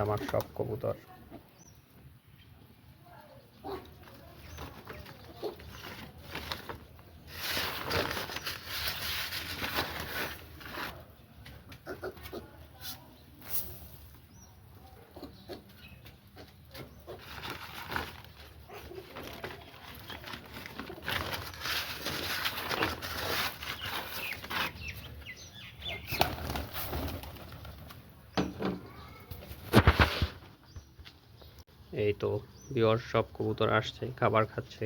আমার সব কবুতর। এই তো ভিউয়ার্স, সব কবুতর আসছে, খাবার খাচ্ছে।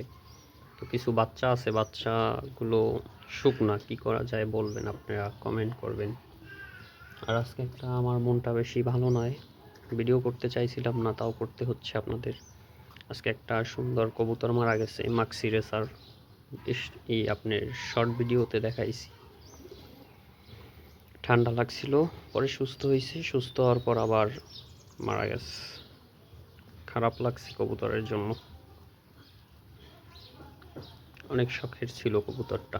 তো কিছু বাচ্চা আছে, বাচ্চাগুলো শুকনা, কি করা যায় বলবেন, আপনারা কমেন্ট করবেন। আর আজকে একটা আমার মনটা বেশি ভালো নয়, ভিডিও করতে চাইছিলাম না, তাও করতে হচ্ছে আপনাদের। আজকে একটা সুন্দর কবুতর মারা গেছে, মাক্সি রেসার। এই আপনার শর্ট ভিডিওতে দেখাইছি। ঠান্ডা লাগছিল, পরে সুস্থ হয়েছে, সুস্থ হওয়ার পর আবার মারা গেছে। খারাপ লাগছে কবুতরের জন্য, অনেক শখের ছিল কবুতরটা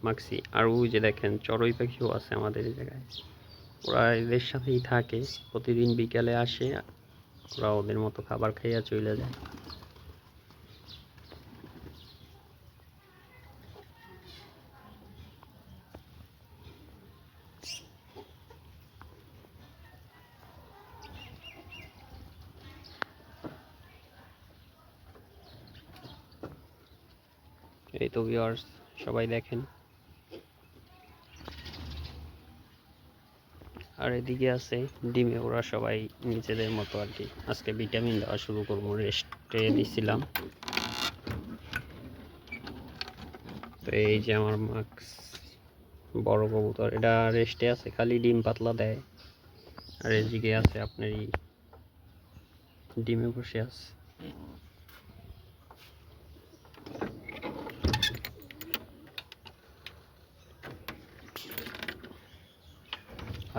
মাক্সি। আর ওই যে দেখেন চড়ুই পাখিও আছে আমাদের এই জায়গায়, ওরা এদের সাথেই থাকে, প্রতিদিন বিকালে আসে, ওরা ওদের মতো খাবার খাইয়া চলে যায়। এই তো ভিউয়ার্স, সবাই দেখেন। আর এদিকে আছে ডিমে, ওরা সবাই নিজেদের মতো আর কি। আজকে ভিটামিন দেওয়া শুরু করবো, রেস্টে দিছিলাম। তো এই যে আমার মাক্স বড় কবুতর, এটা রেস্টে আছে, খালি ডিম পাতলা দেয়। আর এদিকে আছে আপনার ডিমে বসে আছে।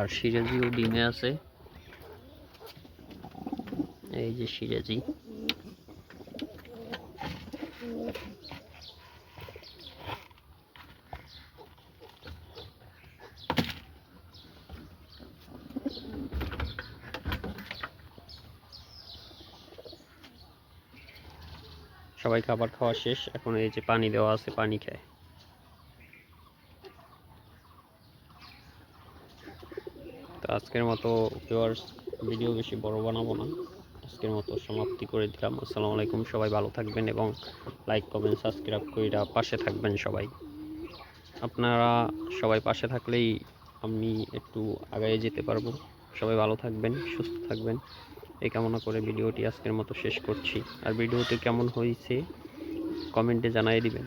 আর সিরাজিও ডিমে আছে, এই যে সিরাজি। সবাই খাবার খাওয়া শেষ, এখন এই যে পানি দেওয়া আছে, পানি খায়। তো আজকের মতো ভিউয়ার্স, ভিডিও বেশি বড় বানাবো না, আজকের মতো সমাপ্তি করে দিলাম। আসসালামু আলাইকুম, সবাই ভালো থাকবেন এবং লাইক কমেন্ট সাবস্ক্রাইব করে পাশে থাকবেন সবাই। আপনারা সবাই পাশে থাকলেই আমি একটু আগায় যেতে পারবো। সবাই ভালো থাকবেন, সুস্থ থাকবেন, এই কামনা করে ভিডিওটি আজকের মতো শেষ করছি। আর ভিডিওটি কেমন হয়েছে কমেন্টে জানিয়ে দিবেন।